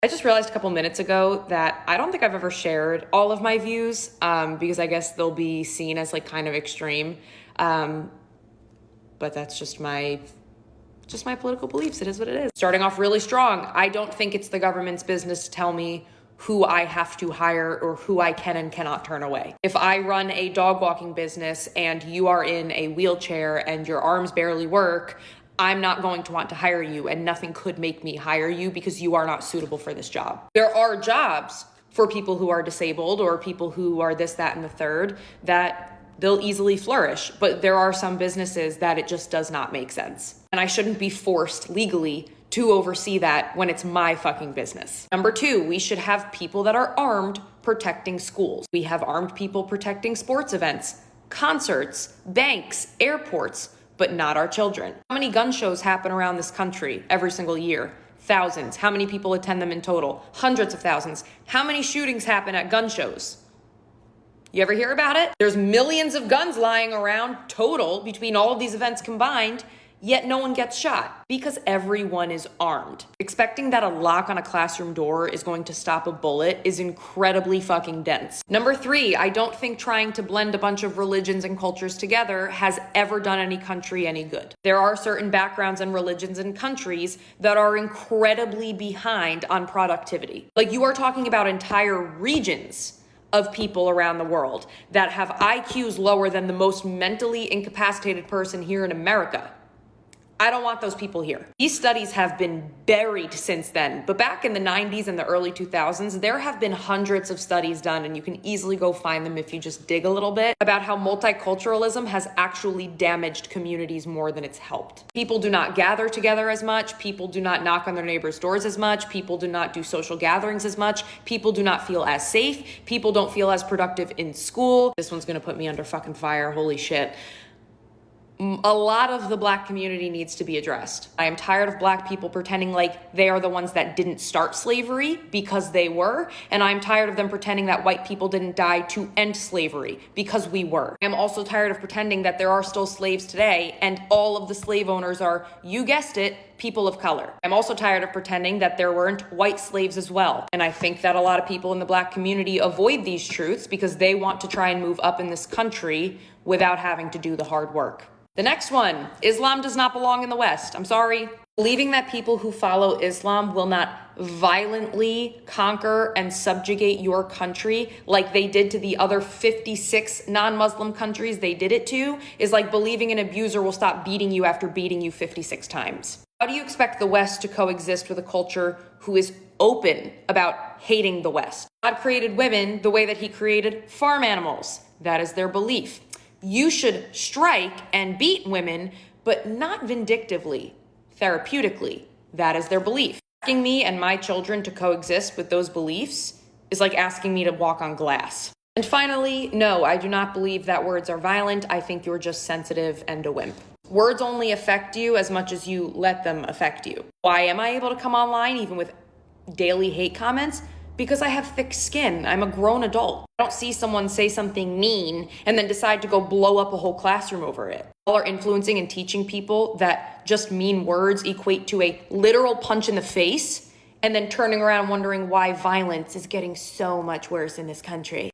I just realized a couple minutes ago that I don't think I've ever shared all of my views because I guess they'll be seen as like kind of extreme. But that's just my political beliefs. It is what it is. Starting off really strong. I don't think it's the government's business to tell me who I have to hire or who I can and cannot turn away. If I run a dog walking business and you are in a wheelchair and your arms barely work, I'm not going to want to hire you, and nothing could make me hire you because you are not suitable for this job. There are jobs for people who are disabled or people who are this, that, and the third that they'll easily flourish, but there are some businesses that it just does not make sense. And I shouldn't be forced legally to oversee that when it's my fucking business. Number 2, we should have people that are armed protecting schools. We have armed people protecting sports events, concerts, banks, airports, but not our children. How many gun shows happen around this country every single year? Thousands. How many people attend them in total? Hundreds of thousands. How many shootings happen at gun shows? You ever hear about it? There's millions of guns lying around total between all of these events combined, yet no one gets shot because everyone is armed. Expecting that a lock on a classroom door is going to stop a bullet is incredibly fucking dense. Number 3, I don't think trying to blend a bunch of religions and cultures together has ever done any country any good. There are certain backgrounds and religions and countries that are incredibly behind on productivity. Like, you are talking about entire regions of people around the world that have IQs lower than the most mentally incapacitated person here in America. I don't want those people here. These studies have been buried since then, but back in the 90s and the early 2000s, there have been hundreds of studies done, and you can easily go find them if you just dig a little bit, about how multiculturalism has actually damaged communities more than it's helped. People do not gather together as much. People do not knock on their neighbors' doors as much. People do not do social gatherings as much. People do not feel as safe. People don't feel as productive in school. This one's gonna put me under fucking fire, holy shit. A lot of the Black community needs to be addressed. I am tired of Black people pretending like they are the ones that didn't start slavery because they were, and I'm tired of them pretending that white people didn't die to end slavery because we were. I am also tired of pretending that there are still slaves today and all of the slave owners are, you guessed it, people of color. I'm also tired of pretending that there weren't white slaves as well. And I think that a lot of people in the Black community avoid these truths because they want to try and move up in this country without having to do the hard work. The next one, Islam does not belong in the West. I'm sorry. Believing that people who follow Islam will not violently conquer and subjugate your country like they did to the other 56 non-Muslim countries they did it to is like believing an abuser will stop beating you after beating you 56 times. How do you expect the West to coexist with a culture who is open about hating the West? God created women the way that he created farm animals. That is their belief. You should strike and beat women, but not vindictively, therapeutically. That is their belief. Asking me and my children to coexist with those beliefs is like asking me to walk on glass. And finally, no, I do not believe that words are violent. I think you're just sensitive and a wimp. Words only affect you as much as you let them affect you. Why am I able to come online even with daily hate comments? Because I have thick skin. I'm a grown adult. I don't see someone say something mean and then decide to go blow up a whole classroom over it. All are influencing and teaching people that just mean words equate to a literal punch in the face and then turning around wondering why violence is getting so much worse in this country.